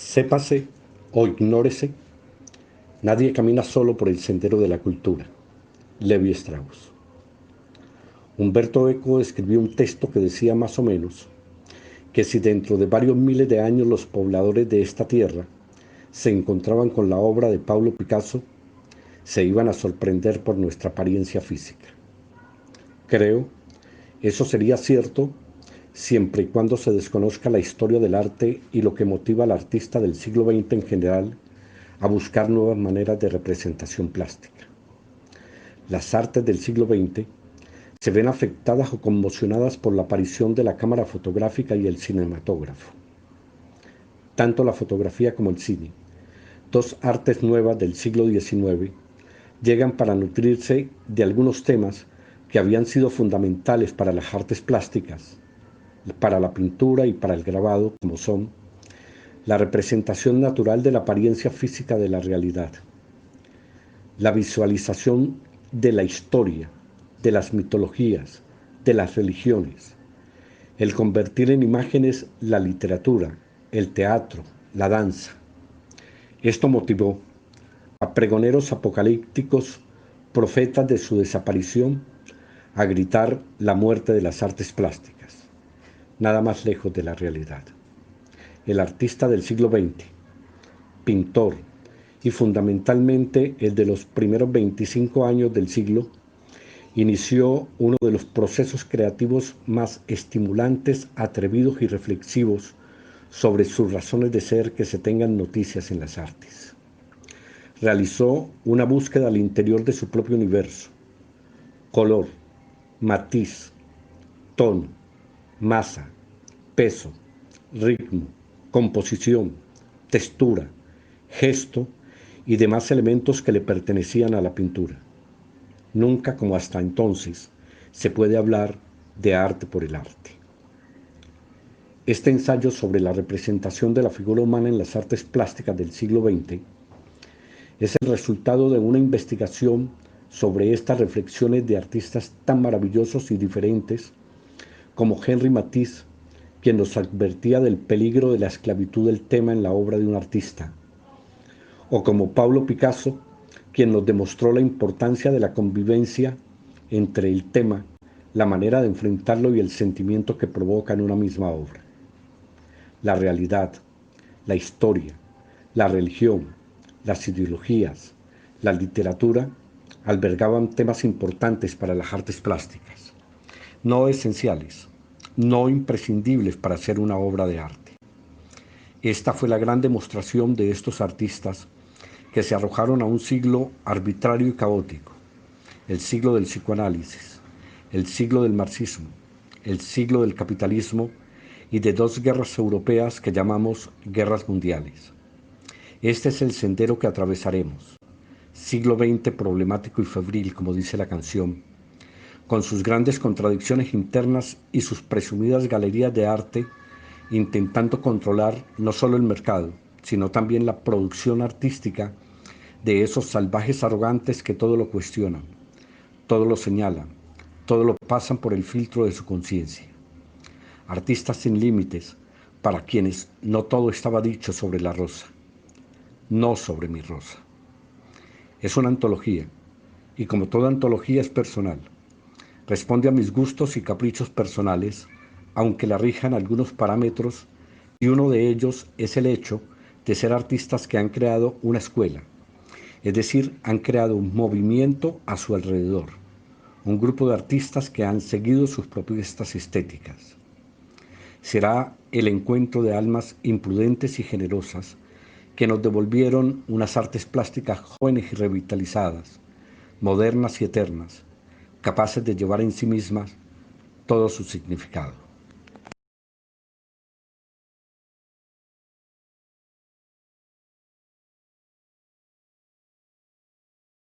Sépase o ignórese, nadie camina solo por el sendero de la cultura. Levi Strauss. Humberto Eco escribió un texto que decía más o menos que si dentro de varios miles de años los pobladores de esta tierra se encontraban con la obra de Pablo Picasso, se iban a sorprender por nuestra apariencia física. Creo, eso sería cierto siempre y cuando se desconozca la historia del arte y lo que motiva al artista del siglo XX en general a buscar nuevas maneras de representación plástica. Las artes del siglo XX se ven afectadas o conmocionadas por la aparición de la cámara fotográfica y el cinematógrafo. Tanto la fotografía como el cine, dos artes nuevas del siglo XIX, llegan para nutrirse de algunos temas que habían sido fundamentales para las artes plásticas, para la pintura y para el grabado, como son la representación natural de la apariencia física de la realidad, la visualización de la historia, de las mitologías, de las religiones, el convertir en imágenes la literatura, el teatro, la danza. Esto motivó a pregoneros apocalípticos, profetas de su desaparición, a gritar la muerte de las artes plásticas, nada más lejos de la realidad. El artista del siglo XX, pintor y fundamentalmente el de los primeros 25 años del siglo, inició uno de los procesos creativos más estimulantes, atrevidos y reflexivos sobre sus razones de ser que se tengan noticias en las artes. Realizó una búsqueda al interior de su propio universo: color, matiz, tono, masa, peso, ritmo, composición, textura, gesto y demás elementos que le pertenecían a la pintura. Nunca como hasta entonces se puede hablar de arte por el arte. Este ensayo sobre la representación de la figura humana en las artes plásticas del siglo XX es el resultado de una investigación sobre estas reflexiones de artistas tan maravillosos y diferentes como Henri Matisse, quien nos advertía del peligro de la esclavitud del tema en la obra de un artista, o como Pablo Picasso, quien nos demostró la importancia de la convivencia entre el tema, la manera de enfrentarlo y el sentimiento que provoca en una misma obra. La realidad, la historia, la religión, las ideologías, la literatura albergaban temas importantes para las artes plásticas, no esenciales, no imprescindibles para hacer una obra de arte. Esta fue la gran demostración de estos artistas que se arrojaron a un siglo arbitrario y caótico, el siglo del psicoanálisis, el siglo del marxismo, el siglo del capitalismo y de dos guerras europeas que llamamos guerras mundiales. Este es el sendero que atravesaremos, siglo XX problemático y febril, como dice la canción, con sus grandes contradicciones internas y sus presumidas galerías de arte, intentando controlar no solo el mercado, sino también la producción artística de esos salvajes arrogantes que todo lo cuestionan, todo lo señalan, todo lo pasan por el filtro de su conciencia. Artistas sin límites, para quienes no todo estaba dicho sobre la rosa, no sobre mi rosa. Es una antología, y como toda antología es personal. Responde a mis gustos y caprichos personales, aunque la rijan algunos parámetros, y uno de ellos es el hecho de ser artistas que han creado una escuela, es decir, han creado un movimiento a su alrededor, un grupo de artistas que han seguido sus propuestas estéticas. Será el encuentro de almas imprudentes y generosas que nos devolvieron unas artes plásticas jóvenes y revitalizadas, modernas y eternas, capaces de llevar en sí mismas todo su significado.